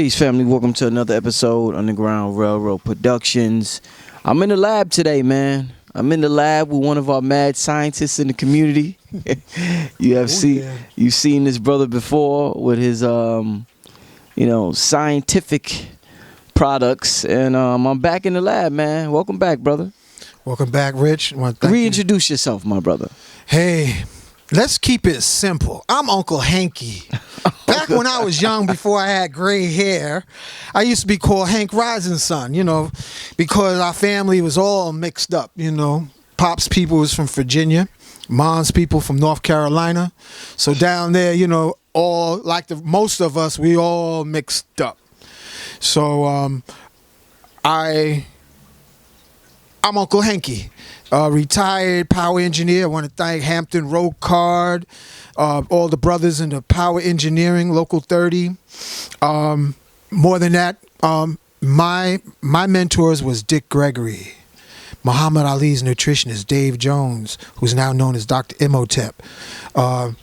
Peace, family. Welcome to another episode Underground Railroad Productions. I'm in the lab today, man. I'm in the lab with one of our mad scientists in the community. You've seen this brother before with his, scientific products, and I'm back in the lab, man. Welcome back, brother. Welcome back, Rich. Reintroduce yourself, my brother. Hey, let's keep it simple. I'm Uncle Hankh. Back when I was young, before I had gray hair, I used to be called Hankh Rising Sun, because our family was all mixed up, Pop's people was from Virginia, Mom's people from North Carolina. So down there, all like most of us, we all mixed up. So I'm Uncle Hankh, retired power engineer. I want to thank Hampton Road Card, all the brothers in the power engineering, Local 30. More than that, my mentors was Dick Gregory, Muhammad Ali's nutritionist, Dave Jones, who's now known as Dr. Imhotep. I'm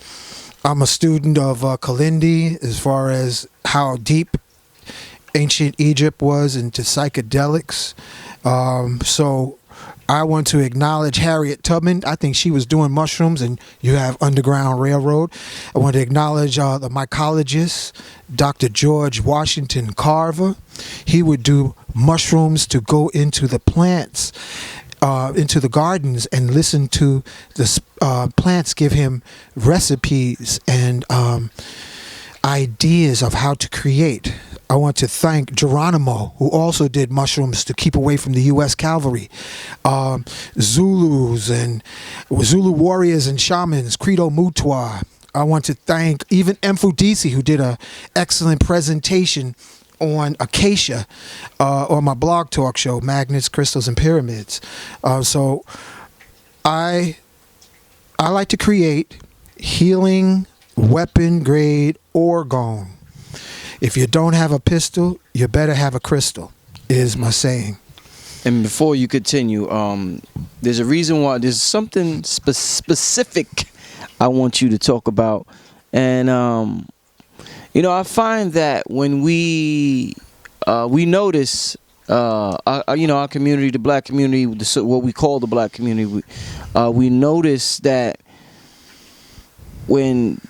a student of Kalindi as far as how deep ancient Egypt was into psychedelics. So I want to acknowledge Harriet Tubman. I think she was doing mushrooms, and you have Underground Railroad. I want to acknowledge the mycologist, Dr. George Washington Carver. He would do mushrooms to go into the plants, into the gardens, and listen to the plants give him recipes and ideas of how to create. I want to thank Geronimo, who also did mushrooms to keep away from the U.S. cavalry. Zulus and Zulu warriors and shamans, Credo Mutwa. I want to thank even Mfudisi, who did an excellent presentation on acacia on my blog talk show, Magnets, Crystals, and Pyramids. So I like to create healing weapon grade orgone. If you don't have a pistol, you better have a crystal, is my saying. And before you continue, there's a reason why. There's something specific I want you to talk about. And, I find that when we notice, our community, the black community, what we call the black community, we notice that when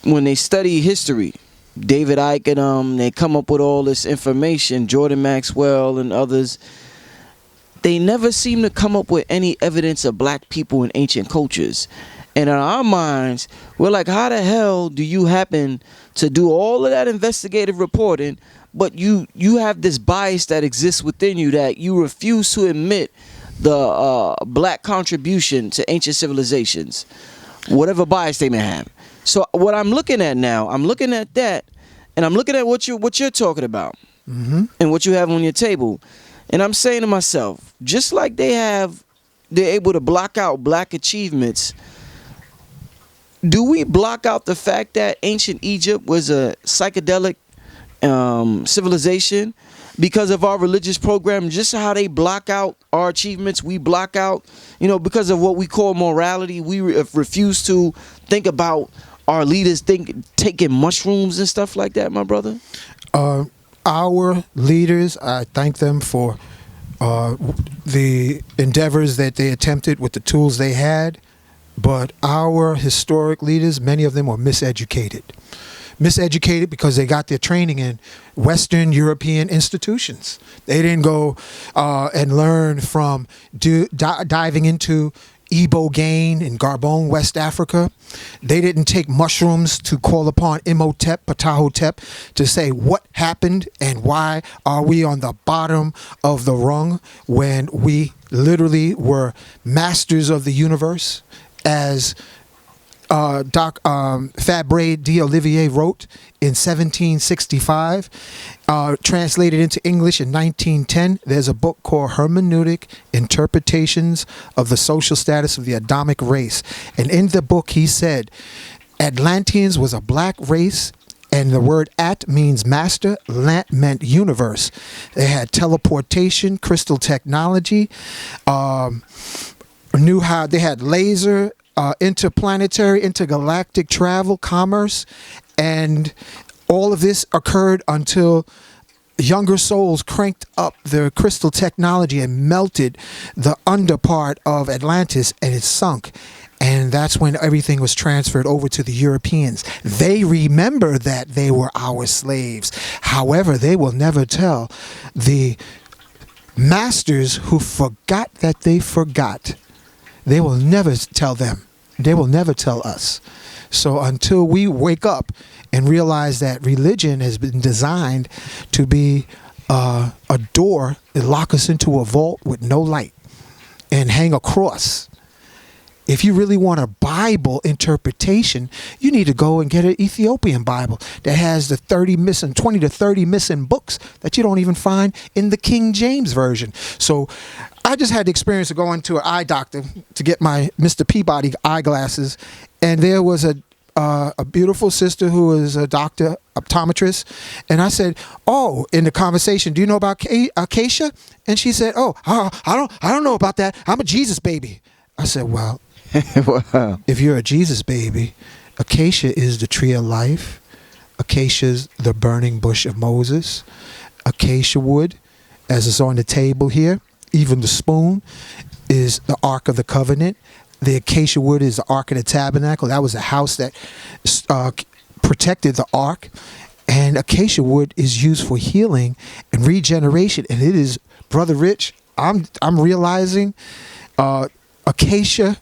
they study history, David Icke and they come up with all this information, Jordan Maxwell and others, they never seem to come up with any evidence of black people in ancient cultures. And in our minds, we're like, how the hell do you happen to do all of that investigative reporting, but you have this bias that exists within you that you refuse to admit the black contribution to ancient civilizations, whatever bias they may have. So what I'm looking at now, I'm looking at that, and I'm looking at what you're talking about, and what you have on your table, and I'm saying to myself, just like they're able to block out black achievements, do we block out the fact that ancient Egypt was a psychedelic civilization because of our religious program? Just how they block out our achievements, we block out, because of what we call morality. We refuse to think about our leaders taking mushrooms and stuff like that, my brother. Our leaders, I thank them for the endeavors that they attempted with the tools they had, but our historic leaders, many of them were miseducated because they got their training in Western European institutions. They didn't go and learn from diving into Ibogaine in Gabon, West Africa. They didn't take mushrooms to call upon Imhotep, Ptahotep, to say what happened and why are we on the bottom of the rung when we literally were masters of the universe, as Fabre d'Olivier wrote in 1765, translated into English in 1910. There's a book called Hermeneutic Interpretations of the Social Status of the Adamic Race. And in the book he said, Atlanteans was a black race, and the word at means master, lant meant universe. They had teleportation, crystal technology, knew how they had laser, interplanetary, intergalactic travel, commerce, and all of this occurred until younger souls cranked up their crystal technology and melted the under part of Atlantis, and it sunk. And that's when everything was transferred over to the Europeans. They remember that they were our slaves. However, they will never tell the masters who forgot that they forgot. They will never tell them. They will never tell us. So until we wake up and realize that religion has been designed to be a door that lock us into a vault with no light and hang a cross. If you really want a Bible interpretation, you need to go and get an Ethiopian Bible that has the 20 to 30 missing books that you don't even find in the King James Version. So I just had the experience of going to an eye doctor to get my Mr. Peabody eyeglasses, and there was a beautiful sister who was a doctor, optometrist, and I said, "Oh," in the conversation, "do you know about acacia?" And she said, "Oh, I don't know about that. I'm a Jesus baby." I said, "Well, Wow. if you're a Jesus baby, acacia is the tree of life. Acacia's the burning bush of Moses. Acacia wood, as is on the table here, even the spoon, is the Ark of the Covenant. The acacia wood is the Ark of the Tabernacle. That was a house that protected the Ark. And acacia wood is used for healing and regeneration. And it is, Brother Rich, I'm realizing acacia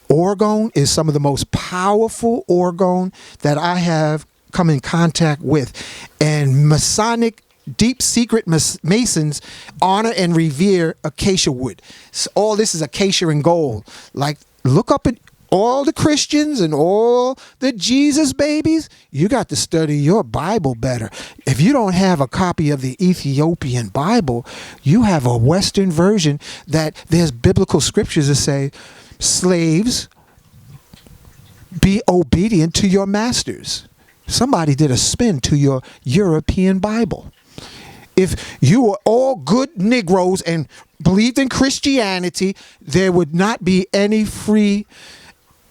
orgone is some of the most powerful orgone that I have come in contact with. And Masonic deep secret Masons honor and revere acacia wood. So all this is acacia and gold. Like, look up at all the Christians and all the Jesus babies. You got to study your Bible better. If you don't have a copy of the Ethiopian Bible, you have a Western version that there's biblical scriptures that say, slaves, be obedient to your masters. Somebody did a spin to your European Bible. If you were all good Negroes and believed in Christianity, there would not be any free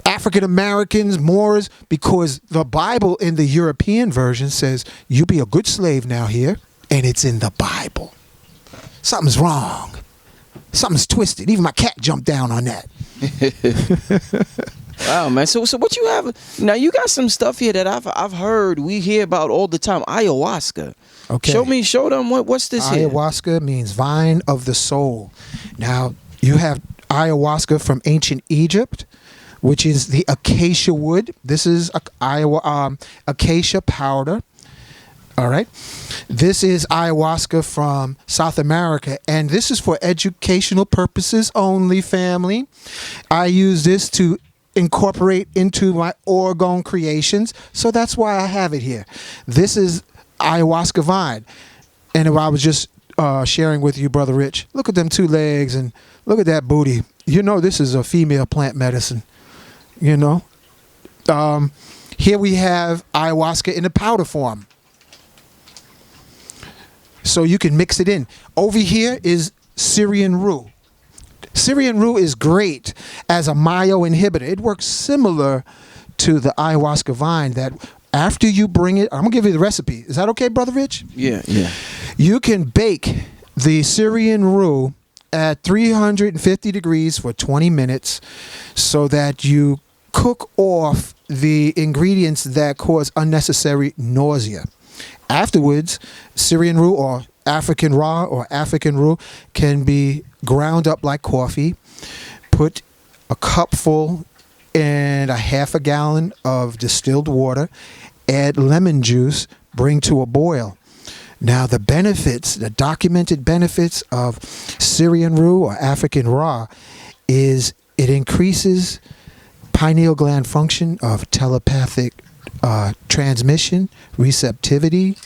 African Americans, Moors, because the Bible in the European version says, you be a good slave now here, and it's in the Bible. Something's wrong. Something's twisted. Even my cat jumped down on that. Wow, man. So what you have now? You got some stuff here that I've heard. We hear about all the time. Ayahuasca. Okay. Show them what's this here. Ayahuasca means vine of the soul. Now you have ayahuasca from ancient Egypt, which is the acacia wood. This is acacia powder. All right. This is ayahuasca from South America, and this is for educational purposes only, family. I use this to incorporate into my orgone creations, so that's why I have it here. This is ayahuasca vine, and I was just sharing with you, Brother Rich, look at them two legs and look at that booty. You know this is a female plant medicine, you know. Here we have ayahuasca in the powder form, so you can mix it in. Over here is Syrian rue. Syrian rue is great as a myo inhibitor. It works similar to the ayahuasca vine, that after you bring it, I'm going to give you the recipe. Is that okay, Brother Rich? Yeah. You can bake the Syrian rue at 350 degrees for 20 minutes so that you cook off the ingredients that cause unnecessary nausea. Afterwards, Syrian rue or African raw or African rue can be ground up like coffee. Put a cupful and a half a gallon of distilled water. Add lemon juice. Bring to a boil. Now the benefits, the documented benefits of Syrian rue or African raw is it increases pineal gland function of telepathic transmission, receptivity,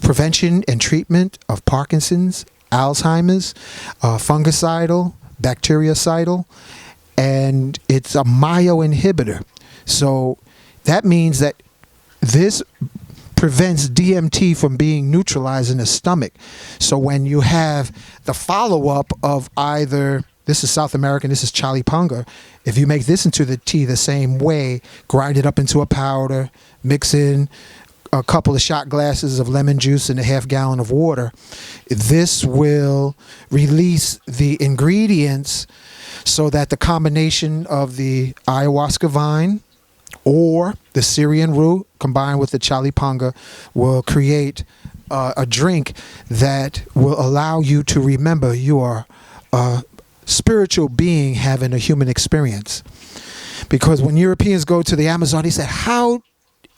prevention and treatment of Parkinson's, Alzheimer's, fungicidal, bactericidal, and it's a myo inhibitor. So that means that this prevents DMT from being neutralized in the stomach. So when you have the follow-up of either, this is South American, this is chalipunga, if you make this into the tea the same way, grind it up into a powder, mix in a couple of shot glasses of lemon juice and a half gallon of water, this will release the ingredients so that the combination of the ayahuasca vine or the Syrian root combined with the chalipanga will create a drink that will allow you to remember you are a spiritual being having a human experience. Because when Europeans go to the Amazon, they said, how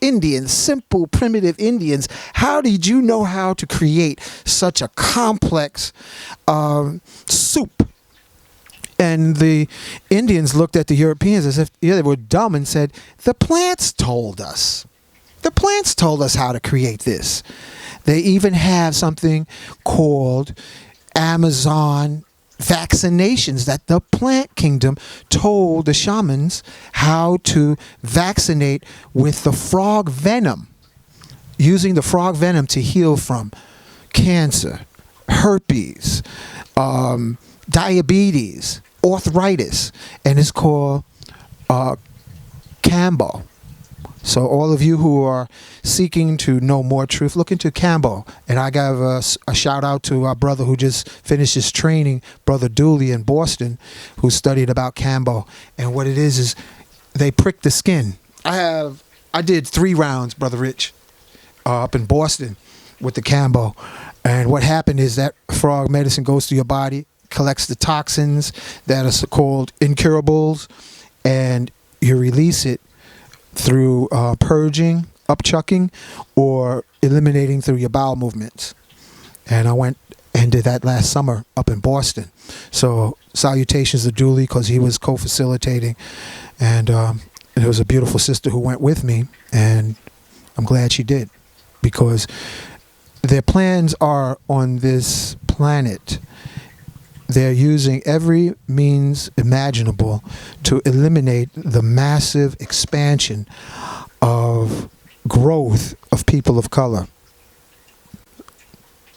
Indians, simple, primitive Indians, how did you know how to create such a complex soup? And the Indians looked at the Europeans as if they were dumb and said, the plants told us. The plants told us how to create this. They even have something called Amazon vaccinations that the plant kingdom told the shamans how to vaccinate with the frog venom, using the frog venom to heal from cancer, herpes, diabetes, arthritis, and it's called Cambo. So all of you who are seeking to know more truth, look into Cambo. And I give a shout out to our brother who just finished his training, Brother Dooley in Boston, who studied about Cambo. And what it is they prick the skin. I did 3 rounds, Brother Rich, up in Boston with the Cambo. And what happened is that frog medicine goes through your body, collects the toxins that are called incurables, and you release it through purging, upchucking, or eliminating through your bowel movements. And I went and did that last summer up in Boston. So salutations to Dooley because he was co-facilitating. And it was a beautiful sister who went with me. And I'm glad she did because their plans are on this planet. They're using every means imaginable to eliminate the massive expansion of growth of people of color.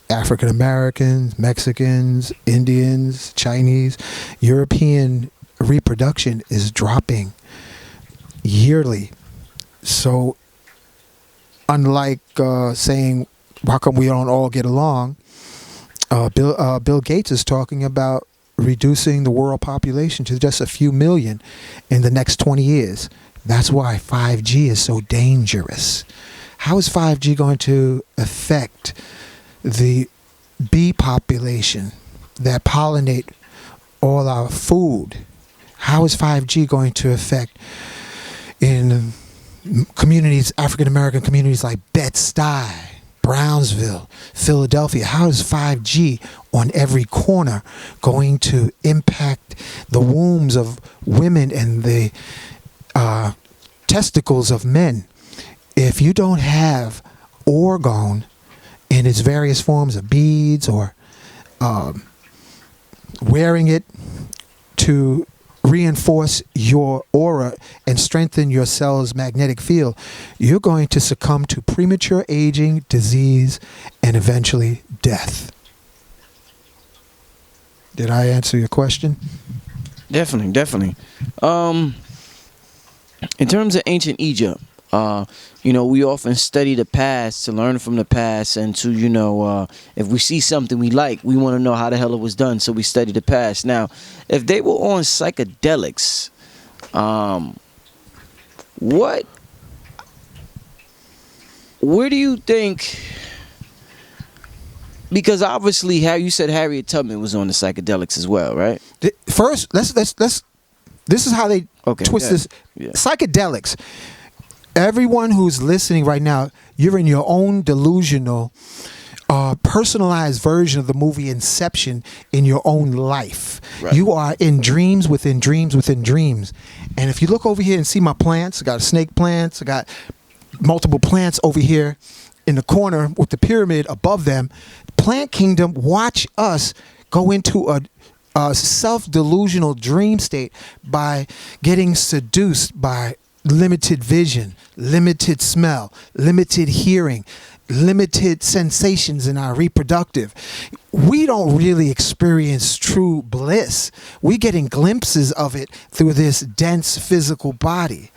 African Americans, Mexicans, Indians, Chinese, European reproduction is dropping yearly. So unlike saying, how come we don't all get along? Bill Gates is talking about reducing the world population to just a few million in the next 20 years. That's why 5G is so dangerous. How is 5G going to affect the bee population that pollinate all our food? How is 5G going to affect in communities, African American communities like Bed-Stuy, Brownsville, Philadelphia? How is 5G on every corner going to impact the wombs of women and the testicles of men? If you don't have orgone in its various forms of beads or wearing it to reinforce your aura and strengthen your cell's magnetic field, you're going to succumb to premature aging, disease, and eventually death. Did I answer your question? Definitely. In terms of ancient Egypt, we often study the past to learn from the past and to, if we see something we like, we want to know how the hell it was done, so we study the past. Now, if they were on psychedelics, where do you think, because obviously how you said Harriet Tubman was on the psychedelics as well, right? First, let's this is how they twist this. Yeah. Psychedelics. Everyone who's listening right now, you're in your own delusional, personalized version of the movie Inception in your own life. Right. You are in dreams within dreams within dreams. And if you look over here and see my plants, I got snake plants, I got multiple plants over here in the corner with the pyramid above them. Plant Kingdom, watch us go into a self-delusional dream state by getting seduced by limited vision, limited smell, limited hearing, limited sensations in our reproductive, we don't really experience true bliss. We're getting glimpses of it through this dense physical body.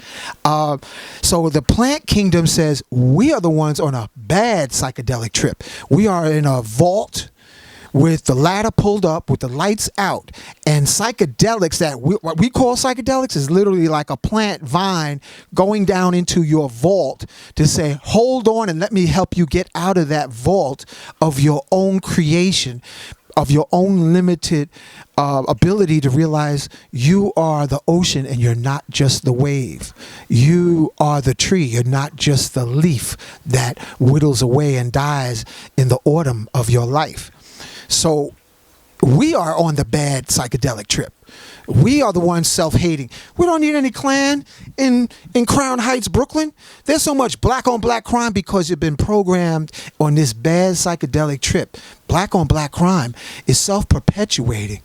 So the plant kingdom says we are the ones on a bad psychedelic trip. We are in a vault with the ladder pulled up, with the lights out, and psychedelics what we call psychedelics is literally like a plant vine going down into your vault to say, hold on and let me help you get out of that vault of your own creation, of your own limited ability to realize you are the ocean and you're not just the wave. You are the tree. You're not just the leaf that whittles away and dies in the autumn of your life. So we are on the bad psychedelic trip. We are the ones self-hating. We don't need any Klan in Crown Heights, Brooklyn. There's so much black on black crime because you've been programmed on this bad psychedelic trip. Black on black crime is self-perpetuating.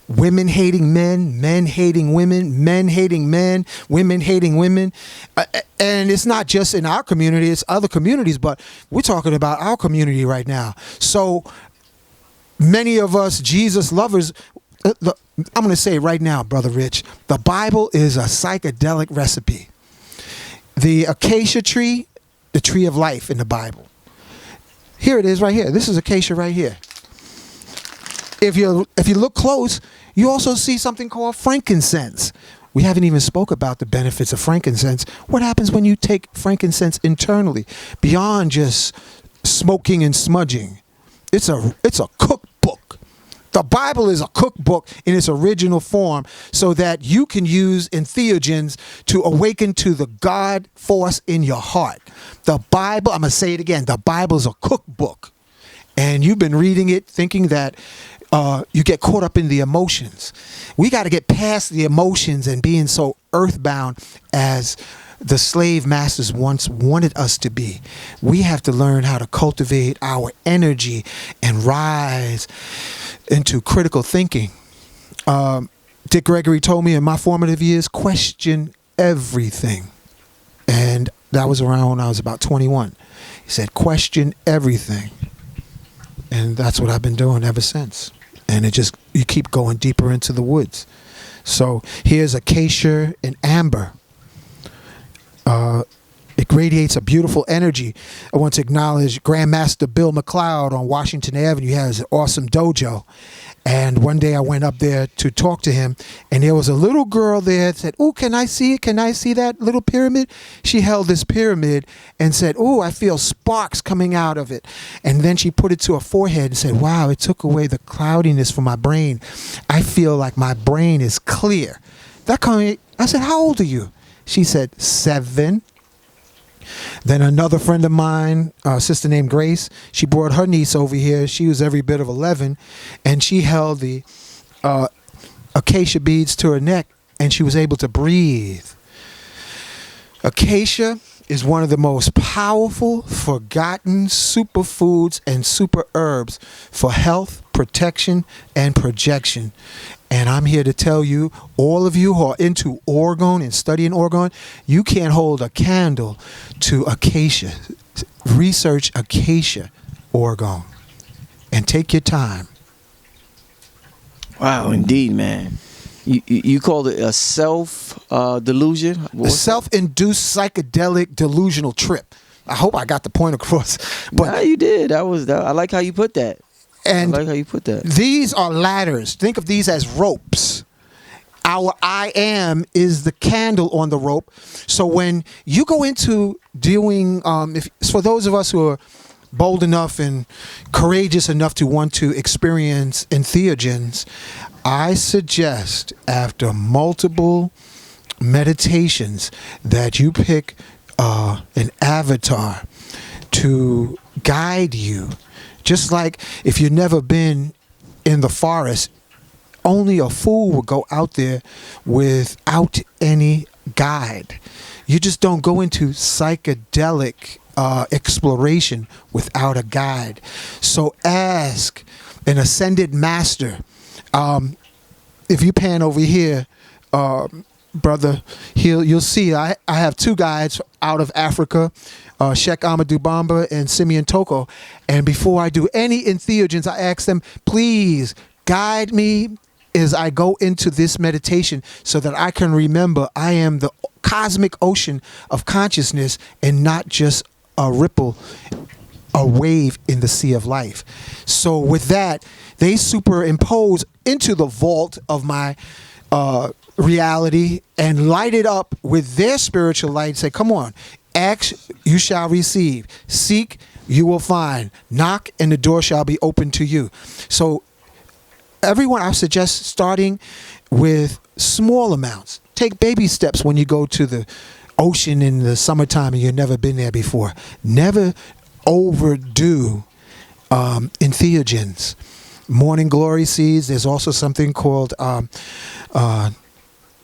Women hating men, men hating women, men hating men, women hating women. And it's not just in our community, it's other communities, but we're talking about our community right now. So many of us Jesus lovers, I'm going to say right now, Brother Rich, the Bible is a psychedelic recipe. The acacia tree, the tree of life in the Bible. Here it is right here. This is acacia right here. If you look close, you also see something called frankincense. We haven't even spoke about the benefits of frankincense. What happens when you take frankincense internally, beyond just smoking and smudging? It's a cookbook. The Bible is a cookbook in its original form so that you can use entheogens to awaken to the God force in your heart. The Bible, I'm going to say it again, the Bible is a cookbook. And you've been reading it thinking that you get caught up in the emotions. We got to get past the emotions and being so earthbound as the slave masters once wanted us to be. We have to learn how to cultivate our energy and rise into critical thinking. Dick Gregory told me in my formative years, question everything. And that was around when I was about 21. He said, question everything. And that's what I've been doing ever since. And you keep going deeper into the woods. So here's acacia and amber. It radiates a beautiful energy. I want to acknowledge Grandmaster Bill McLeod on Washington Avenue. He has an awesome dojo. And one day I went up there to talk to him, and there was a little girl there that said, "Oh, can I see it? Can I see that little pyramid?" She held this pyramid and said, "Oh, I feel sparks coming out of it." And then she put it to her forehead and said, "Wow, it took away the cloudiness from my brain. I feel like my brain is clear." I said, "How old are you?" She said, 7. Then another friend of mine, a sister named Grace, she brought her niece over here. She was every bit of 11, and she held the acacia beads to her neck, and she was able to breathe. Acacia is one of the most powerful, forgotten superfoods and super herbs for health, protection, and projection. And I'm here to tell you, all of you who are into orgone and studying orgone, you can't hold a candle to acacia. Research acacia orgone and take your time. Wow, indeed, man. You called it a self-delusion? A self-induced psychedelic delusional trip. I hope I got the point across. But nah, you did. I like how you put that. And I like how you put that. These are ladders. Think of these as ropes. Our I am is the candle on the rope. So when you go into doing, for those of us who are bold enough and courageous enough to want to experience entheogens, I suggest after multiple meditations that you pick an avatar to guide you. Just like if you've never been in the forest, only a fool would go out there without any guide. You just don't go into psychedelic exploration without a guide. So ask an ascended master. If you pan over here, brother, you'll see I have two guides out of Africa, Sheikh Amadou Bamba and Simeon Toko. And before I do any entheogens, I ask them, please guide me as I go into this meditation so that I can remember I am the cosmic ocean of consciousness and not just a ripple, a wave in the sea of life. So with that, they superimpose into the vault of my reality and light it up with their spiritual light. Say, come on, ask, you shall receive. Seek, you will find. Knock, and the door shall be open to you. So everyone, I suggest starting with small amounts. Take baby steps when you go to the ocean in the summertime and you've never been there before. Never overdo entheogens. Morning glory seeds. There's also something called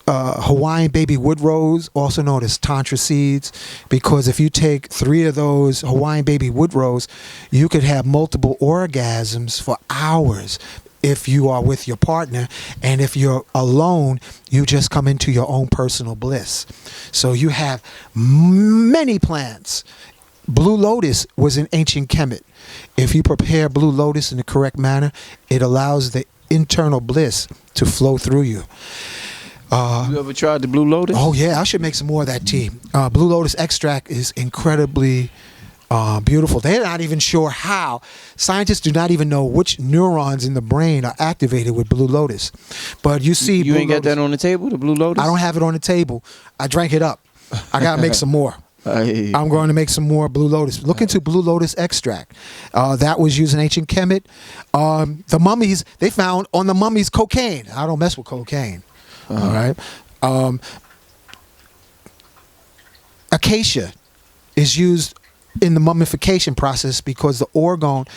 Hawaiian baby wood rose, also known as tantra seeds, because if you take 3 of those Hawaiian baby wood rose, you could have multiple orgasms for hours if you are with your partner. And if you're alone, you just come into your own personal bliss. So you have many plants. Blue lotus was an ancient kemet. If you prepare blue lotus in the correct manner, it allows the internal bliss to flow through you. You ever tried the blue lotus? Oh yeah, I should make some more of that tea. Blue lotus extract is incredibly beautiful. They're not even sure how. Scientists do not even know which neurons in the brain are activated with blue lotus. But you see, you ain't got that on the table, the blue lotus? I don't have it on the table. I drank it up. I gotta make some more. I'm going to make some more blue lotus. Look into blue lotus extract. That was used in ancient kemet. The mummies, they found on the mummies cocaine. I don't mess with cocaine. All right. Acacia is used in the mummification process because the orgone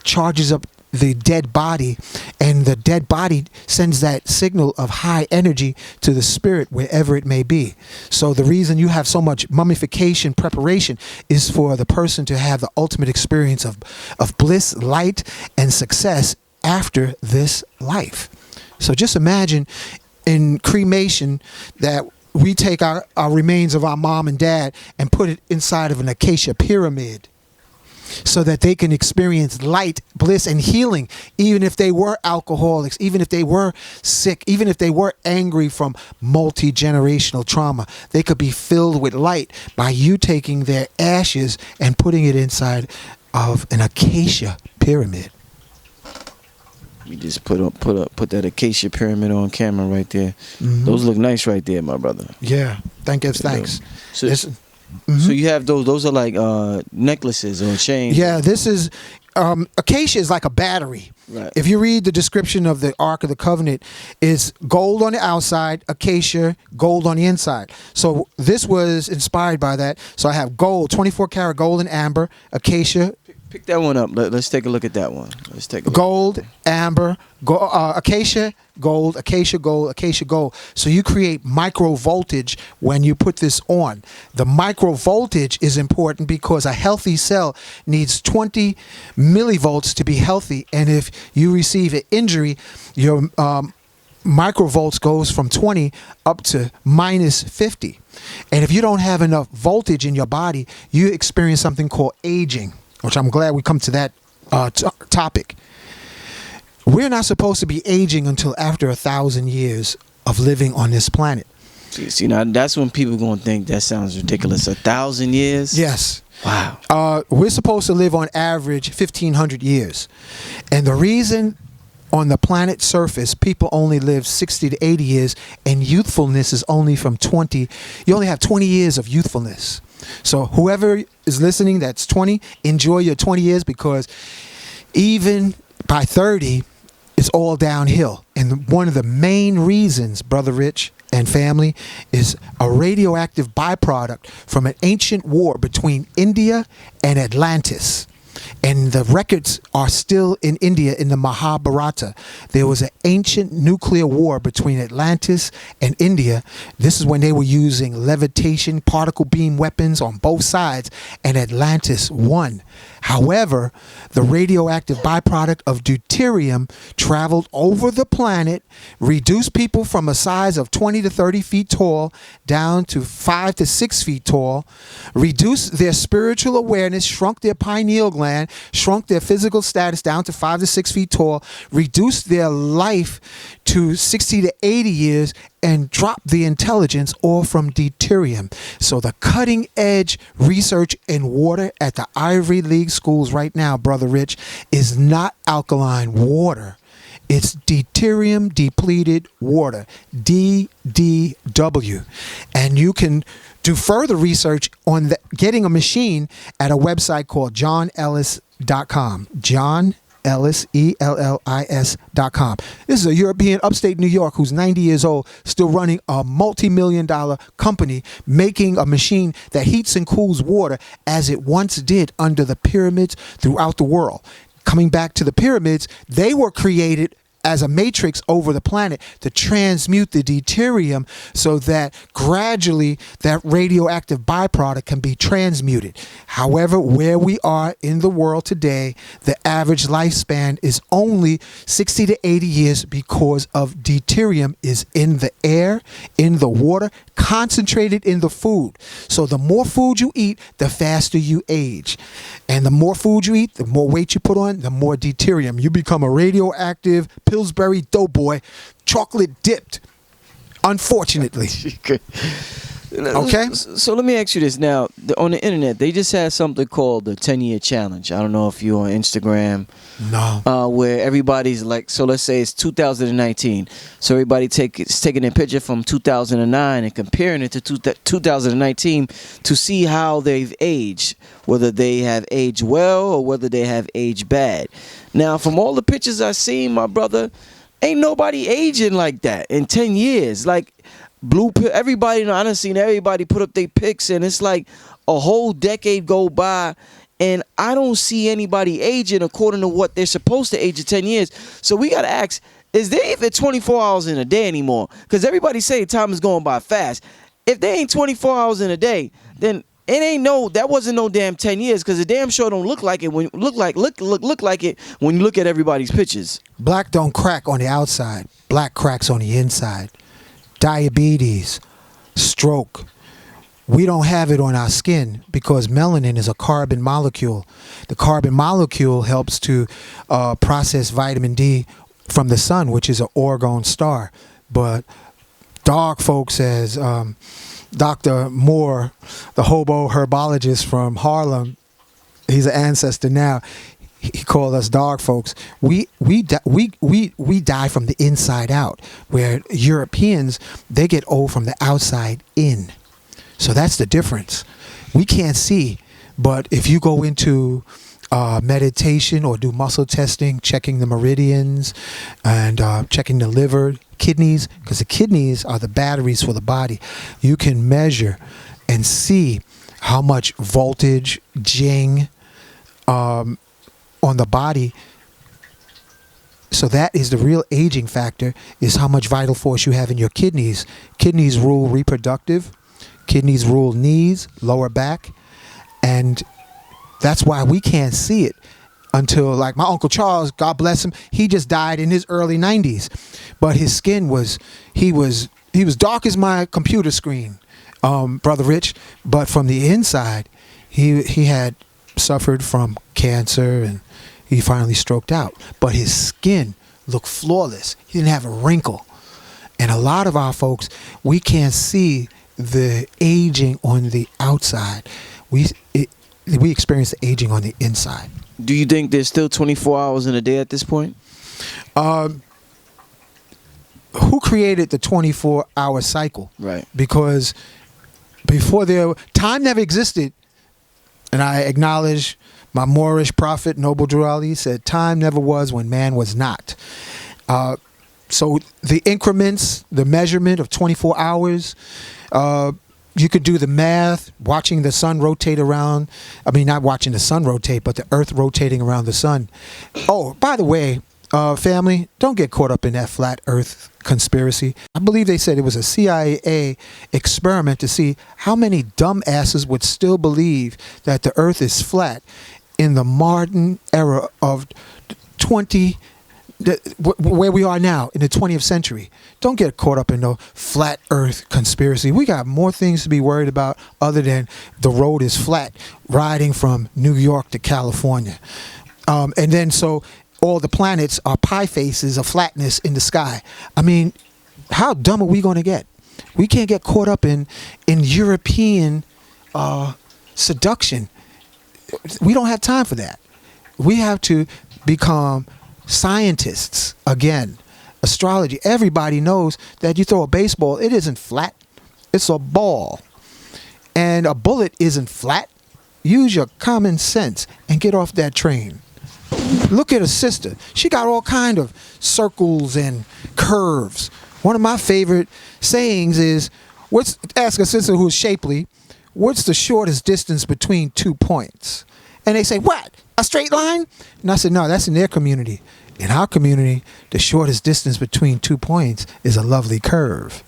charges up the dead body, and the dead body sends that signal of high energy to the spirit wherever it may be. So the reason you have so much mummification preparation is for the person to have the ultimate experience of bliss, light, and success after this life. So just imagine in cremation that we take our remains of our mom and dad and put it inside of an acacia pyramid, so that they can experience light, bliss, and healing, even if they were alcoholics, even if they were sick, even if they were angry from multi-generational trauma. They could be filled with light by you taking their ashes and putting it inside of an acacia pyramid. You just put that acacia pyramid on camera right there. Mm-hmm. Those look nice right there, my brother. Yeah, thanks. So you have those. Those are like necklaces or chains. Yeah, this is acacia is like a battery. Right. If you read the description of the Ark of the Covenant, it's gold on the outside, acacia, gold on the inside. So this was inspired by that. So I have gold, 24 karat gold and amber, acacia. Pick that one up. Let's take a look at that one. Let's take a look. Gold, amber, acacia, gold, acacia, gold, acacia, gold. So you create micro voltage when you put this on. The micro voltage is important because a healthy cell needs 20 millivolts to be healthy. And if you receive an injury, your microvolts goes from 20 up to minus 50. And if you don't have enough voltage in your body, you experience something called aging, which I'm glad we come to that topic. We're not supposed to be aging until after 1,000 years of living on this planet. See, now that's when people going to think that sounds ridiculous. 1,000 years? Yes. Wow. We're supposed to live on average 1,500 years. And the reason on the planet's surface people only live 60 to 80 years and youthfulness is only from 20. You only have 20 years of youthfulness. So whoever is listening that's 20, enjoy your 20 years, because even by 30, it's all downhill. And one of the main reasons, Brother Rich and family, is a radioactive byproduct from an ancient war between India and Atlantis. And the records are still in India in the Mahabharata. There was an ancient nuclear war between Atlantis and India. This is when they were using levitation, particle beam weapons on both sides, and Atlantis won. However, the radioactive byproduct of deuterium traveled over the planet, reduced people from a size of 20 to 30 feet tall down to 5 to 6 feet tall, reduced their spiritual awareness, shrunk their pineal gland, shrunk their physical status down to 5 to 6 feet tall, reduced their life to 60 to 80 years, and drop the intelligence all from deuterium. So the cutting edge research in water at the Ivy League schools right now, Brother Rich, is not alkaline water. It's deuterium depleted water, DDW. And you can do further research on getting a machine at a website called johnellis.com. JohnEllis.com. This is a European upstate New York who's 90 years old, still running a multi-million-dollar company, making a machine that heats and cools water as it once did under the pyramids throughout the world. Coming back to the pyramids, they were created as a matrix over the planet to transmute the deuterium so that gradually that radioactive byproduct can be transmuted. However, where we are in the world today, the average lifespan is only 60 to 80 years because of deuterium is in the air, in the water, concentrated in the food. So the more food you eat, the faster you age. And the more food you eat, the more weight you put on, the more deuterium. You become a radioactive Pillsbury Doughboy, chocolate dipped, unfortunately. Okay? So let me ask you this. Now, on the internet, they just had something called the 10-year challenge. I don't know if you're on Instagram. No. Where everybody's like, so let's say it's 2019. So everybody is taking a picture from 2009 and comparing it to 2019 to see how they've aged, whether they have aged well or whether they have aged bad. Now, from all the pictures I've seen, my brother, ain't nobody aging like that in 10 years. Like, blue pill, everybody, I done seen everybody put up their pics, and it's like a whole decade go by, and I don't see anybody aging according to what they're supposed to age in 10 years. So we got to ask, is there even 24 hours in a day anymore? Because everybody say time is going by fast. If there ain't 24 hours in a day, then it ain't that wasn't no damn 10 years, because the damn show don't look like it when look like it when you look at everybody's pictures. Black don't crack on the outside. Black cracks on the inside. Diabetes, stroke. We don't have it on our skin because melanin is a carbon molecule. The carbon molecule helps to process vitamin D from the sun, which is an orgone star. But dark folks, as Dr. Moore, the hobo herbologist from Harlem, he's an ancestor now. He called us dog folks. We die from the inside out, where Europeans, they get old from the outside in. So that's the difference. We can't see, but if you go into meditation or do muscle testing, checking the meridians and checking the liver, kidneys, because the kidneys are the batteries for the body, you can measure and see how much voltage, jing, on the body. So that is the real aging factor, is how much vital force you have in your kidneys. Kidneys rule reproductive, kidneys rule knees, lower back, and that's why we can't see it until, like my Uncle Charles, God bless him, he just died in his early 90s, but his skin was dark as my computer screen, Brother Rich, but from the inside he had suffered from cancer, and he finally stroked out, but his skin looked flawless. He didn't have a wrinkle. And a lot of our folks, we can't see the aging on the outside. We experience the aging on the inside. Do you think there's still 24 hours in a day at this point? Who created the 24-hour cycle? Right. Because before time never existed, and I acknowledge my Moorish prophet, Noble Drew Ali, said time never was when man was not. So the increments, the measurement of 24 hours, you could do the math, watching the sun rotate around. I mean, not watching the sun rotate, but the earth rotating around the sun. Oh, by the way, family, don't get caught up in that flat earth conspiracy. I believe they said it was a CIA experiment to see how many dumbasses would still believe that the earth is flat in the modern era of where we are now in the 20th century. Don't get caught up in no flat earth conspiracy. We got more things to be worried about other than the road is flat riding from New York to California. And then so all the planets are pie faces of flatness in the sky. I mean, how dumb are we going to get? We can't get caught up in European seduction. We don't have time for that. We have to become scientists again. Astrology. Everybody knows that you throw a baseball, it isn't flat. It's a ball. And a bullet isn't flat. Use your common sense and get off that train. Look at a sister. She got all kind of circles and curves. One of my favorite sayings is, ask a sister who's shapely, what's the shortest distance between 2 points? And they say, what? A straight line? And I said, no, that's in their community. In our community, the shortest distance between 2 points is a lovely curve.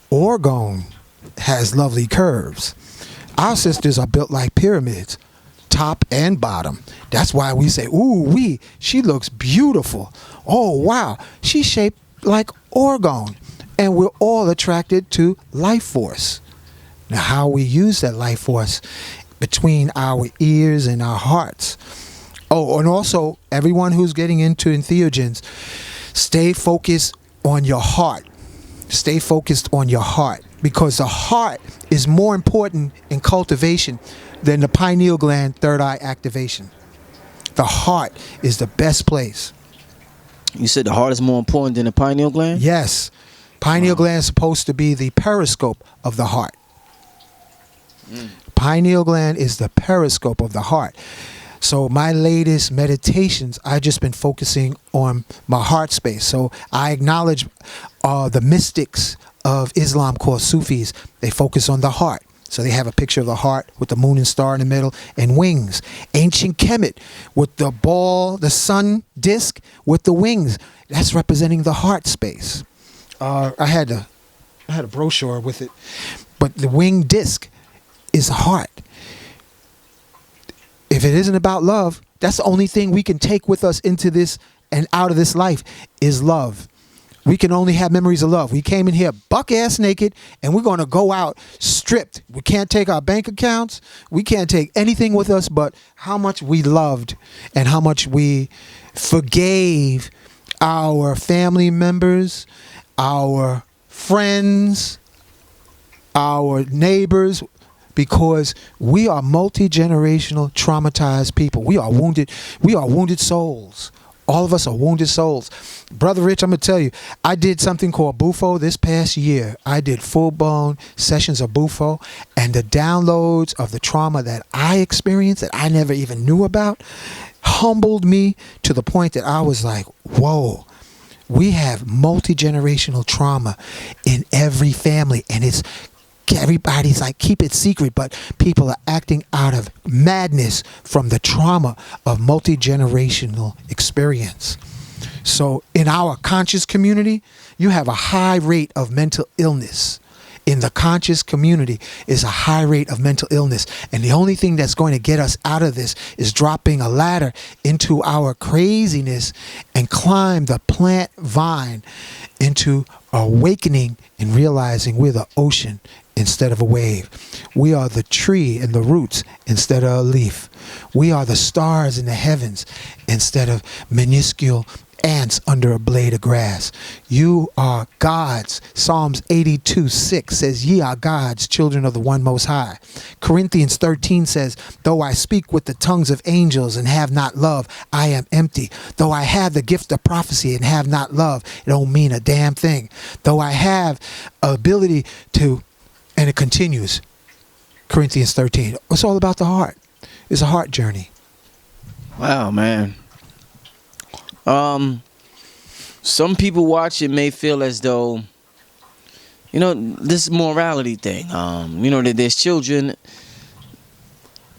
Oregon has lovely curves. Our sisters are built like pyramids, top and bottom. That's why we say, ooh, she looks beautiful. Oh, wow, she's shaped like Oregon. And we're all attracted to life force. Now, how we use that life force between our ears and our hearts. Oh, and also, everyone who's getting into entheogens, stay focused on your heart. Stay focused on your heart, because the heart is more important in cultivation than the pineal gland third eye activation. The heart is the best place. You said the heart is more important than the pineal gland? Yes. Pineal gland is supposed to be the periscope of the heart. Pineal gland is the periscope of the heart. So my latest meditations, I've just been focusing on my heart space. So I acknowledge the mystics of Islam called Sufis. They focus on the heart. So they have a picture of the heart with the moon and star in the middle and wings. Ancient Kemet with the ball, the sun disc with the wings. That's representing the heart space. I had a brochure with it, but the wing disc is a heart. If it isn't about love, that's the only thing we can take with us into this and out of this life is love. We can only have memories of love. We came in here buck-ass naked, and we're going to go out stripped. We can't take our bank accounts. We can't take anything with us but how much we loved and how much we forgave our family members, our friends, our neighbors, because we are multi-generational traumatized people. We are wounded souls. All of us are wounded souls. Brother Rich, I'm going to tell you, I did something called Bufo this past year. I did full-blown sessions of Bufo, and the downloads of the trauma that I experienced that I never even knew about humbled me to the point that I was like, whoa, we have multi-generational trauma in every family, and everybody's like, keep it secret, but people are acting out of madness from the trauma of multi-generational experience. So in our conscious community, you have a high rate of mental illness. In the conscious community is a high rate of mental illness. And the only thing that's going to get us out of this is dropping a ladder into our craziness and climb the plant vine into awakening and realizing we're the ocean instead of a wave. We are the tree and the roots instead of a leaf. We are the stars in the heavens instead of minuscule ants under a blade of grass. You are gods. Psalms 82:6 says, ye are gods, children of the one most high. Corinthians 13 says, though I speak with the tongues of angels and have not love, I am empty. Though I have the gift of prophecy and have not love, it don't mean a damn thing. Though I have ability to, and it continues, Corinthians 13. It's all about the heart. It's a heart journey. Wow, man. Some people watch it may feel as though, this morality thing. That there's children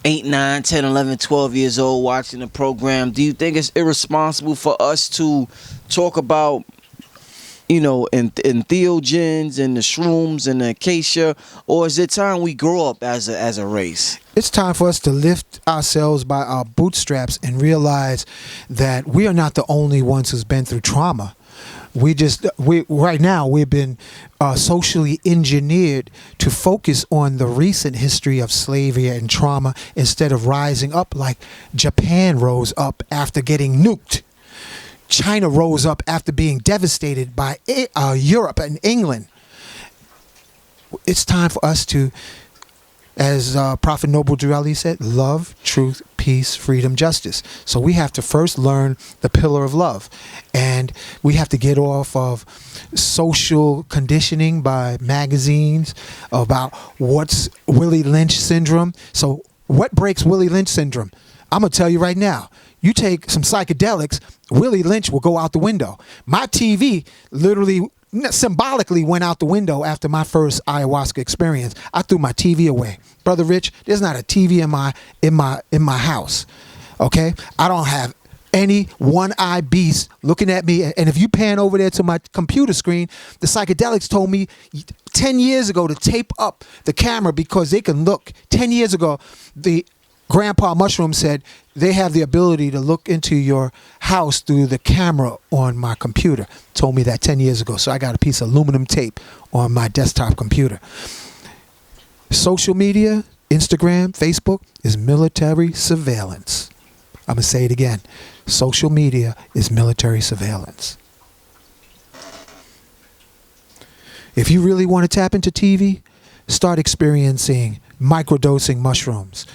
8, 9, 10, 11, 12 years old watching the program. Do you think it's irresponsible for us to talk about entheogens and the shrooms and the acacia, or is it time we grow up as a race? It's time for us to lift ourselves by our bootstraps and realize that we are not the only ones who's been through trauma. Right now we've been socially engineered to focus on the recent history of slavery and trauma instead of rising up like Japan rose up after getting nuked. China rose up after being devastated by Europe and England. It's time for us to, as Prophet Noble Drew Ali said, love, truth, peace, freedom, justice. So we have to first learn the pillar of love. And we have to get off of social conditioning by magazines about what's Willie Lynch syndrome. So what breaks Willie Lynch syndrome? I'm going to tell you right now. You take some psychedelics, Willie Lynch will go out the window. My TV literally symbolically went out the window after my first ayahuasca experience. I threw my TV away. Brother Rich, there's not a TV in my house. Okay? I don't have any one-eyed beast looking at me. And if you pan over there to my computer screen, the psychedelics told me 10 years ago to tape up the camera because they can look. 10 years ago, the Grandpa Mushroom said they have the ability to look into your house through the camera on my computer. Told me that 10 years ago. So I got a piece of aluminum tape on my desktop computer. Social media, Instagram, Facebook is military surveillance. I'm going to say it again. Social media is military surveillance. If you really want to tap into TV, start experiencing microdosing mushrooms.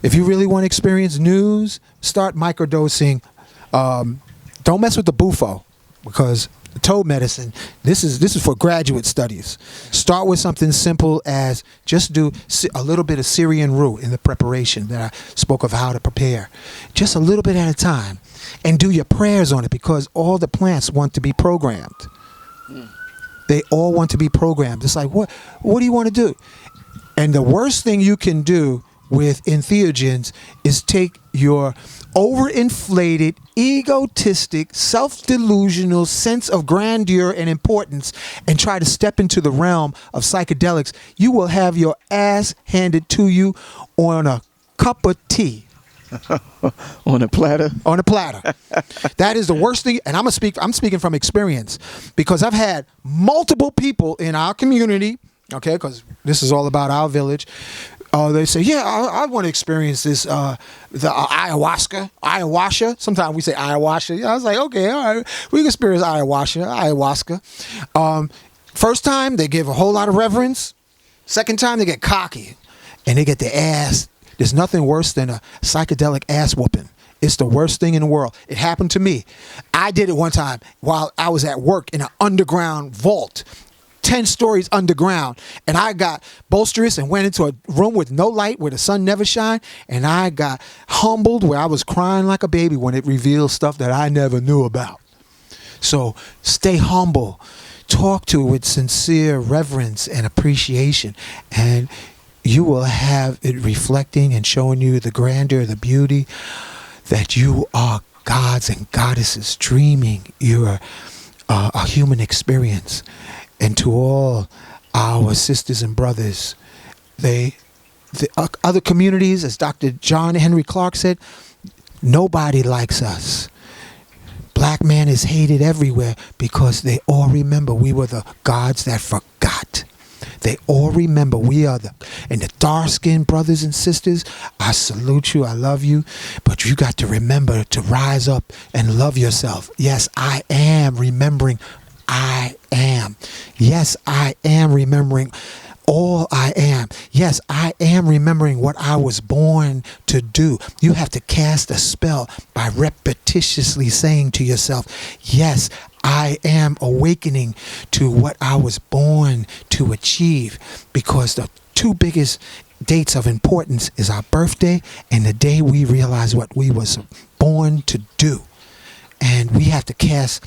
If you really want to experience news, start microdosing. Don't mess with the bufo, because toad medicine, this is for graduate studies. Start with something simple as just do a little bit of Syrian roux in the preparation that I spoke of how to prepare. Just a little bit at a time. And do your prayers on it, because all the plants want to be programmed. They all want to be programmed. It's like, what do you want to do? And the worst thing you can do with entheogens is take your overinflated, egotistic, self-delusional sense of grandeur and importance and try to step into the realm of psychedelics. You will have your ass handed to you on a cup of tea. On a platter? On a platter. That is the worst thing. And I'm speaking from experience, because I've had multiple people in our community, okay, because this is all about our village. They say, yeah, I want to experience this, the ayahuasca. Sometimes we say ayahuasca. I was like, okay, all right, we can experience ayahuasca. First time, they give a whole lot of reverence. Second time, they get cocky, and they get their ass. There's nothing worse than a psychedelic ass whooping. It's the worst thing in the world. It happened to me. I did it one time while I was at work in an underground vault. 10 stories underground, and I got boisterous and went into a room with no light where the sun never shined, and I got humbled where I was crying like a baby when it revealed stuff that I never knew about. So stay humble. Talk to it with sincere reverence and appreciation, and you will have it reflecting and showing you the grandeur, the beauty, that you are gods and goddesses dreaming you're a human experience. And to all our sisters and brothers, the other communities, as Dr. John Henry Clark said, nobody likes us. Black man is hated everywhere because they all remember we were the gods that forgot. They all remember we are and the dark-skinned brothers and sisters, I salute you, I love you, but you got to remember to rise up and love yourself. Yes, I am remembering I am. Yes, I am remembering all I am. Yes, I am remembering what I was born to do. You have to cast a spell by repetitiously saying to yourself, yes, I am awakening to what I was born to achieve, because the two biggest dates of importance is our birthday and the day we realize what we was born to do. And we have to cast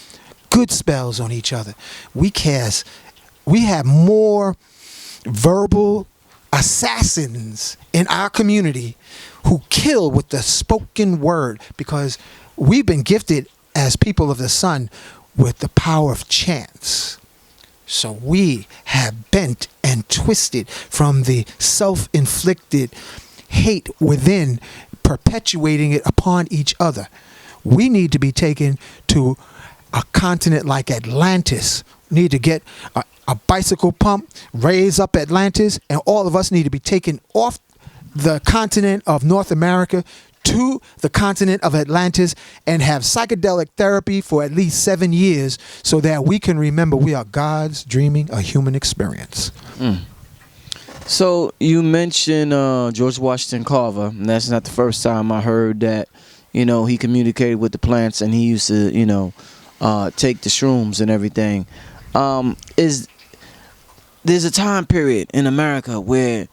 good spells on each other. We have more verbal assassins in our community who kill with the spoken word, because we've been gifted as people of the sun with the power of chance. So we have bent and twisted from the self-inflicted hate within, perpetuating it upon each other. We need to be taken to a continent like Atlantis. We need to get a bicycle pump, raise up Atlantis, and all of us need to be taken off the continent of North America to the continent of Atlantis and have psychedelic therapy for at least 7 years so that we can remember we are gods dreaming a human experience. So you mentioned George Washington Carver, and that's not the first time I heard that, he communicated with the plants and he used to, take the shrooms and everything. There's a time period in America where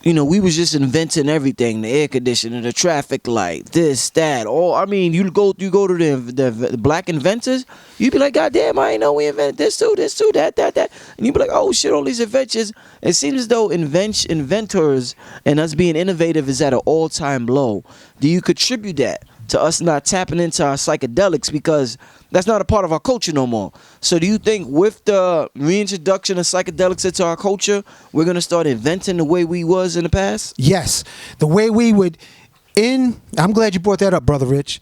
we was just inventing everything, the air conditioner, the traffic light, this, that, all. I mean, you go to the black inventors, you'd be like, God damn, I ain't know we invented this too, that. And you'd be like, oh shit, all these inventions. It seems as though inventors and us being innovative is at an all-time low. Do you contribute that to us not tapping into our psychedelics because that's not a part of our culture no more? So do you think with the reintroduction of psychedelics into our culture, we're going to start inventing the way we was in the past? Yes. The way we would, I'm glad you brought that up, Brother Rich.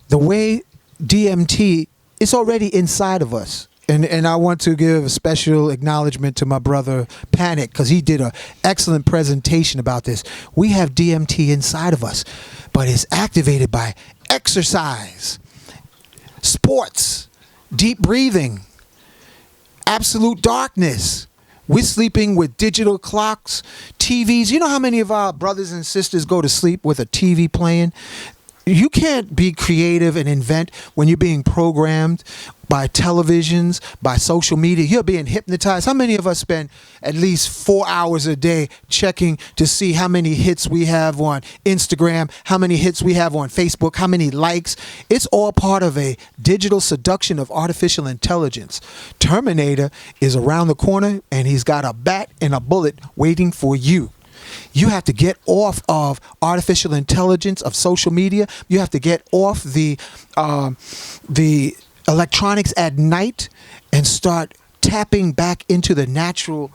The way DMT is already inside of us. And I want to give a special acknowledgement to my brother Panic, because he did an excellent presentation about this. We have DMT inside of us, but it's activated by exercise, sports, deep breathing, absolute darkness. We're sleeping with digital clocks, TVs. You know how many of our brothers and sisters go to sleep with a TV playing? You can't be creative and invent when you're being programmed by televisions, by social media. You're being hypnotized. How many of us spend at least 4 hours a day checking to see how many hits we have on Instagram, how many hits we have on Facebook, how many likes? It's all part of a digital seduction of artificial intelligence. Terminator is around the corner, and he's got a bat and a bullet waiting for you. You have to get off of artificial intelligence, of social media. You have to get off the electronics at night and start tapping back into the natural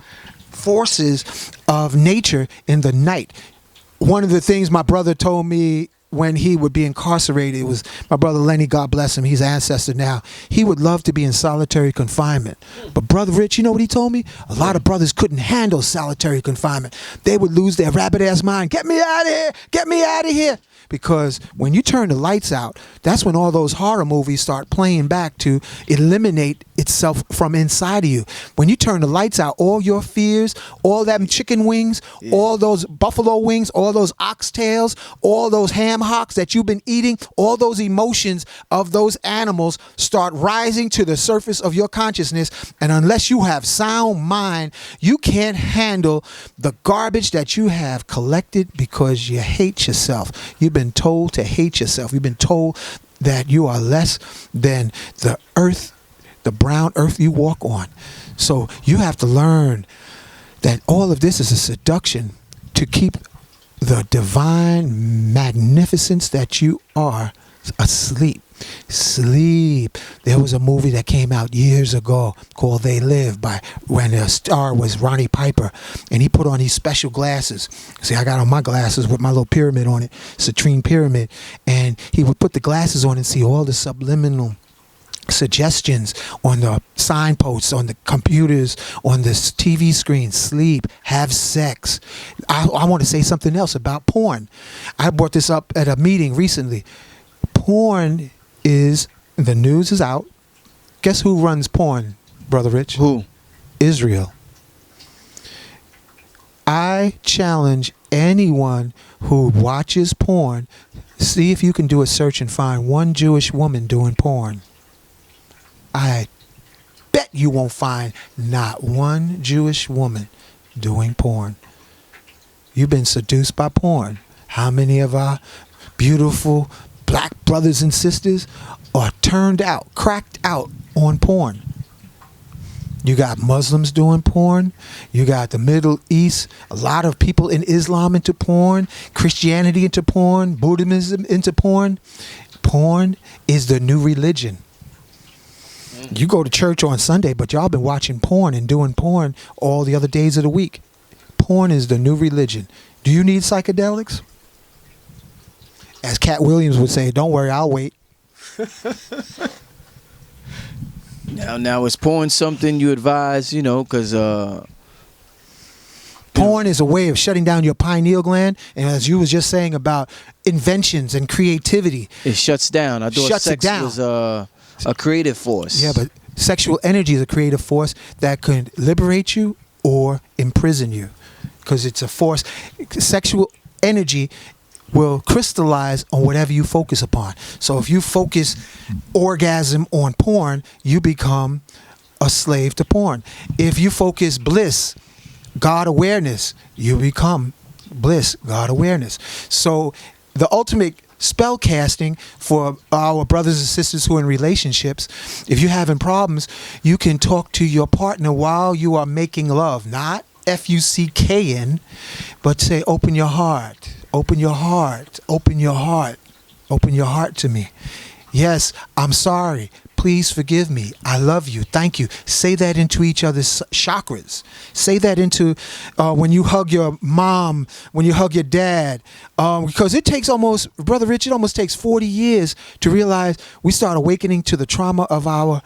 forces of nature in the night. One of the things my brother told me when he would be incarcerated, it was my brother Lenny, God bless him, he's an ancestor now. He would love to be in solitary confinement. But Brother Rich, you know what he told me? A lot of brothers couldn't handle solitary confinement. They would lose their rabbit-ass mind. Get me out of here! Get me out of here! Because when you turn the lights out, that's when all those horror movies start playing back to eliminate itself from inside of you. When you turn the lights out, all your fears, all them chicken wings, all those buffalo wings, all those oxtails, all those ham hocks that you've been eating, all those emotions of those animals start rising to the surface of your consciousness. And unless you have sound mind, you can't handle the garbage that you have collected because you hate yourself. You've been told to hate yourself. You've been told that you are less than the earth, the brown earth you walk on. So you have to learn that all of this is a seduction to keep the divine magnificence that you are asleep. Sleep. There was a movie that came out years ago called They Live, by when the star was Ronnie Piper, and he put on these special glasses. See, I got on my glasses with my little pyramid on it, citrine pyramid, and he would put the glasses on and see all the subliminal suggestions on the signposts, on the computers, on the TV screen. Sleep, have sex. I want to say something else about porn. I brought this up at a meeting recently. Porn is, the news is out. Guess who runs porn, Brother Rich? Who? Israel. I challenge anyone who watches porn, see if you can do a search and find one Jewish woman doing porn. I bet you won't find not one Jewish woman doing porn. You've been seduced by porn. How many of our beautiful black brothers and sisters are turned out, cracked out on porn? You got Muslims doing porn. You got the Middle East, a lot of people in Islam into porn, Christianity into porn, Buddhism into porn. Porn is the new religion. You go to church on Sunday, but y'all been watching porn and doing porn all the other days of the week. Porn is the new religion. Do you need psychedelics? As Cat Williams would say, don't worry, I'll wait. Now is porn something you advise, because porn is a way of shutting down your pineal gland, and as you was just saying about inventions and creativity, it shuts down. I thought shuts it sex down. was a creative force. Yeah, but sexual energy is a creative force that can liberate you or imprison you, because it's a force. Sexual energy will crystallize on whatever you focus upon. So if you focus orgasm on porn, you become a slave to porn. If you focus bliss, God awareness, you become bliss, God awareness. So the ultimate spell casting for our brothers and sisters who are in relationships, if you're having problems, you can talk to your partner while you are making love, not F-U-C-K-N, but say, open your heart, open your heart, open your heart, open your heart to me. Yes, I'm sorry. Please forgive me. I love you. Thank you. Say that into each other's chakras. Say that into when you hug your mom, when you hug your dad. Because it takes almost, Brother Rich, it almost takes 40 years to realize we start awakening to the trauma of our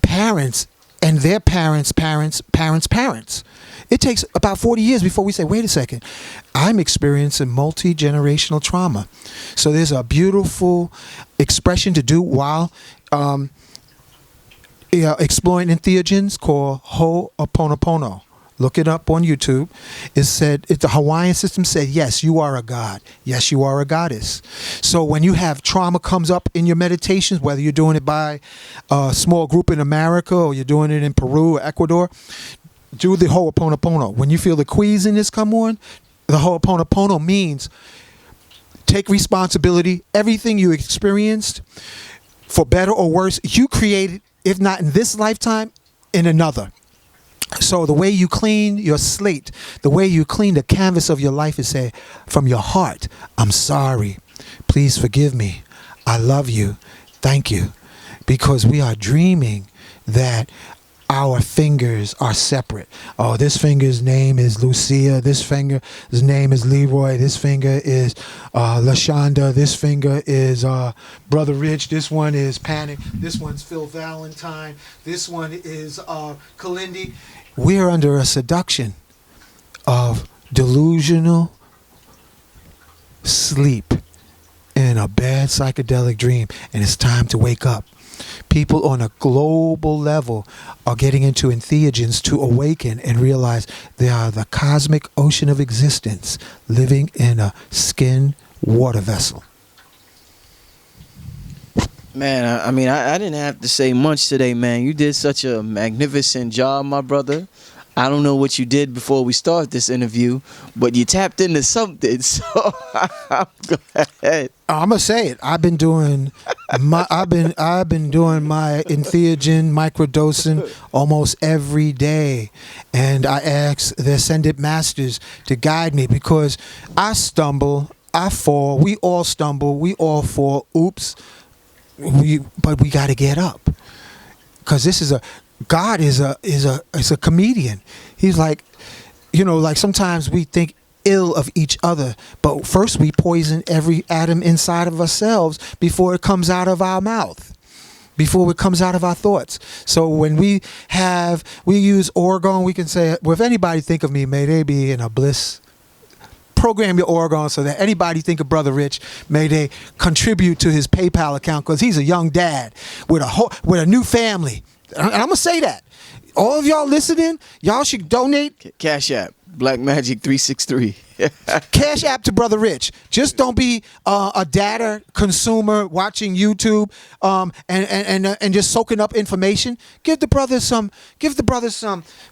parents and their parents' parents. It takes about 40 years before we say, wait a second, I'm experiencing multi-generational trauma. So there's a beautiful expression to do while exploring entheogens called Ho'oponopono. Look it up on YouTube. It said, the Hawaiian system said, yes, you are a god. Yes, you are a goddess. So when you have trauma comes up in your meditations, whether you're doing it by a small group in America or you're doing it in Peru or Ecuador, do the Ho'oponopono. When you feel the queasiness come on, the Ho'oponopono means take responsibility. Everything you experienced, for better or worse, you created, if not in this lifetime, in another. So the way you clean your slate, the way you clean the canvas of your life is say, from your heart, I'm sorry. Please forgive me. I love you. Thank you. Because we are dreaming that our fingers are separate. Oh, this finger's name is Lucia. This finger's name is Leroy. This finger is LaShonda. This finger is Brother Rich. This one is Panic. This one's Phil Valentine. This one is Kalindi. We're under a seduction of delusional sleep in a bad psychedelic dream, and it's time to wake up. People on a global level are getting into entheogens to awaken and realize they are the cosmic ocean of existence living in a skin water vessel. Man, I didn't have to say much today, man. You did such a magnificent job, my brother. I don't know what you did before we start this interview, but you tapped into something, so I'm glad. I'm gonna say it. I've been doing my entheogen microdosing almost every day, and I ask the ascended masters to guide me because I stumble, I fall, we all stumble, we all fall. Oops, but we got to get up because this is God is a comedian. He's like, like sometimes we think ill of each other, but first we poison every atom inside of ourselves before it comes out of our mouth, before it comes out of our thoughts. So when we use orgone, we can say, well, if anybody think of me, may they be in a bliss. Program your orgone so that anybody think of Brother Rich, may they contribute to his PayPal account because he's a young dad with a new family. And I'm gonna say that all of y'all listening, y'all should donate. Cash App, Black Magic 363. Cash App to Brother Rich. Just don't be a data consumer watching YouTube and just soaking up information. Give the brother some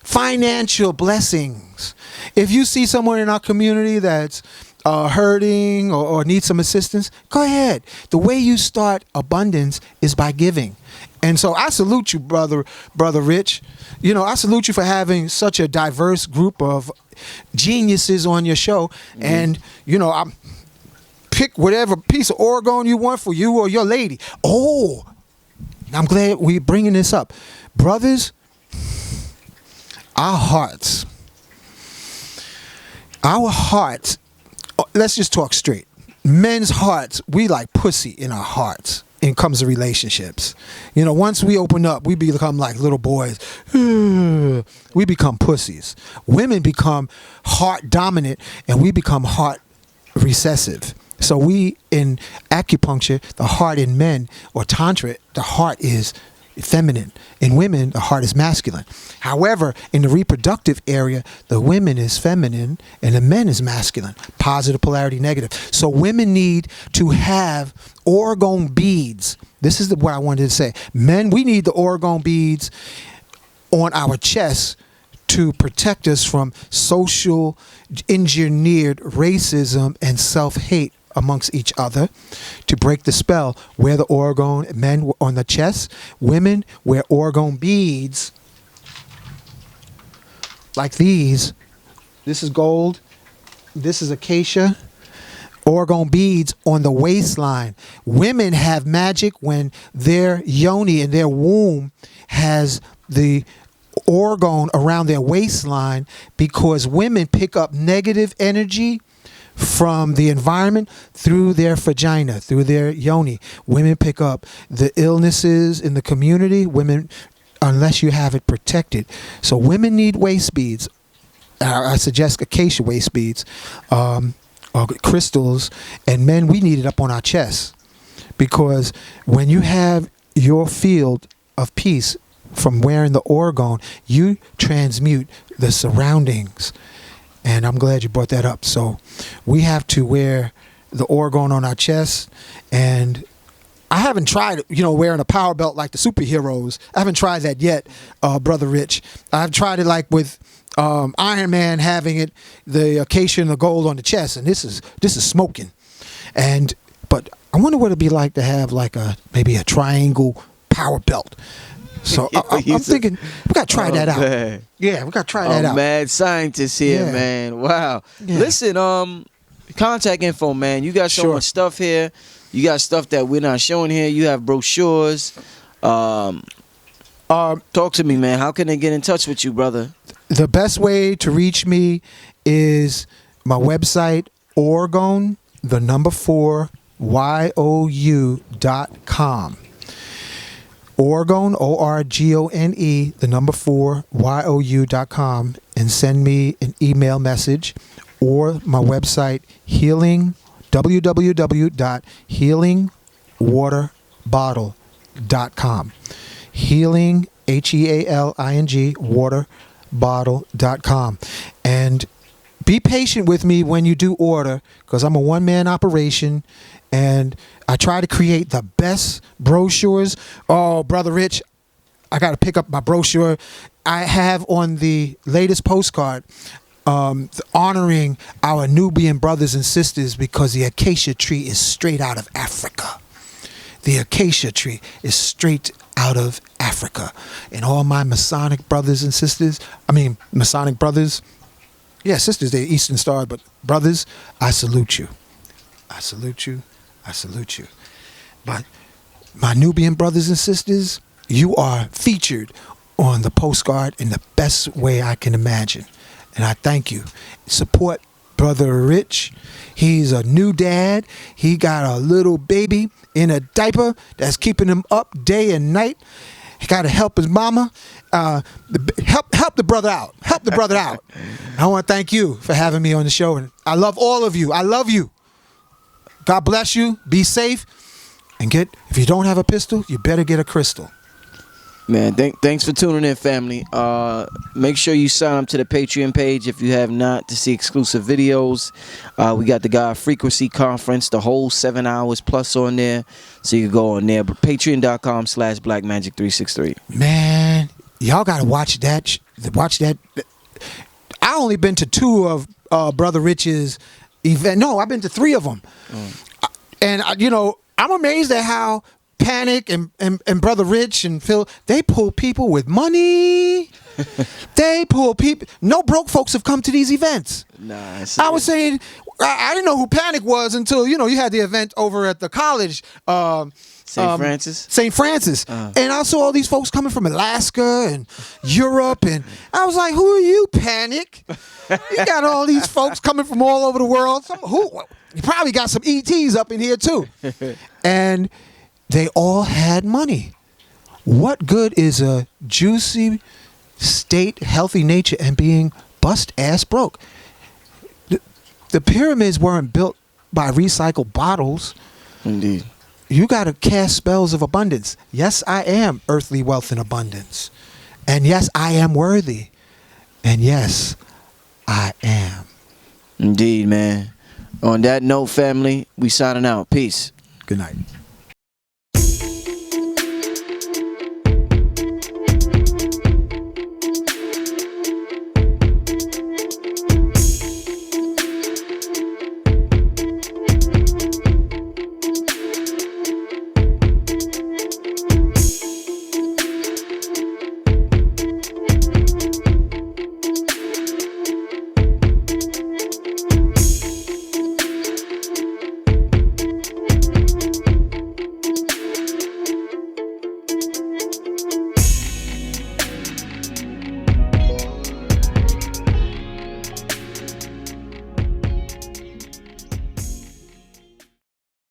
financial blessings. If you see someone in our community that's hurting or needs some assistance, go ahead. The way you start abundance is by giving. And so I salute you, brother Rich. I salute you for having such a diverse group of geniuses on your show. Mm-hmm. And, I pick whatever piece of orgone you want for you or your lady. Oh, I'm glad we're bringing this up. Brothers, our hearts, let's just talk straight. Men's hearts, we like pussy in our hearts. It comes to relationships. You know, once we open up, we become like little boys. We become pussies. Women become heart dominant, and we become heart recessive. So we, in acupuncture, the heart in men, or tantra, the heart is feminine. In women, the heart is masculine. However, in the reproductive area, the women is feminine and the men is masculine. Positive polarity, negative. So women need to have orgone beads. This is what I wanted to say. Men, we need the orgone beads on our chest to protect us from social engineered racism and self-hate amongst each other, to break the spell. Wear the orgone, men on the chest, women wear orgone beads like these. This is gold, this is acacia. Orgone beads on the waistline. Women have magic when their yoni and their womb has the orgone around their waistline, because women pick up negative energy from the environment through their vagina, through their yoni. Women pick up the illnesses in the community. Women, unless you have it protected. So women need waist beads. I suggest acacia waist beads, or crystals. And men, we need it up on our chest, because when you have your field of peace from wearing the orgone, you transmute the surroundings. And I'm glad you brought that up. So we have to wear the orgone on our chest. And I haven't tried, wearing a power belt like the superheroes. I haven't tried that yet, Brother Rich. I've tried it like with Iron Man having it, the acacia and the gold on the chest. And this is smoking. But I wonder what it'd be like to have like maybe a triangle power belt. So I'm thinking we got to try that out. Man. Yeah, we got to try that out. Mad scientist here, man. Wow. Yeah. Listen, contact info, man. You got so much stuff here. You got stuff that we're not showing here. You have brochures. Talk to me, man. How can they get in touch with you, brother? The best way to reach me is my website, orgone, 4you.com. Orgone, ORGONE, 4you.com, and send me an email message, or my website, www.healingwaterbottle.com. Healing, HEALING, waterbottle.com. And be patient with me when you do order, because I'm a one-man operation, and I try to create the best brochures. Oh, Brother Rich, I got to pick up my brochure. I have on the latest postcard honoring our Nubian brothers and sisters, because the acacia tree is straight out of Africa. The acacia tree is straight out of Africa. And all my Masonic brothers and sisters, Masonic brothers, sisters, they're Eastern Star, but brothers, I salute you. I salute you. I salute you. But my Nubian brothers and sisters, you are featured on the postcard in the best way I can imagine. And I thank you. Support Brother Rich. He's a new dad. He got a little baby in a diaper that's keeping him up day and night. He got to help his mama. Help the brother out. Help the brother out. I want to thank you for having me on the show. And I love all of you. I love you. God bless you. Be safe. And if you don't have a pistol, you better get a crystal. Man, thanks for tuning in, family. Make sure you sign up to the Patreon page if you have not, to see exclusive videos. We got the God Frequency Conference, the whole 7 hours plus on there. So you can go on there. Patreon.com/BlackMagic363. Man, y'all got to watch that. I only been to 2 of Brother Rich's event. No, I've been to 3 of them. And, I'm amazed at how Panic and Brother Rich and Phil, they pull people with money. They pull people. No broke folks have come to these events. Nah, I was saying, I didn't know who Panic was until, you had the event over at the college. St. Francis? St. Francis. And I saw all these folks coming from Alaska and Europe, and I was like, who are you, Panic? You got all these folks coming from all over the world. You probably got some ETs up in here too. And they all had money. What good is a juicy state, healthy nature, and being bust-ass broke? The pyramids weren't built by recycled bottles. Indeed. You got to cast spells of abundance. Yes, I am earthly wealth in abundance. And yes, I am worthy. And yes, I am. Indeed, man. On that note, family, we signing out. Peace. Good night.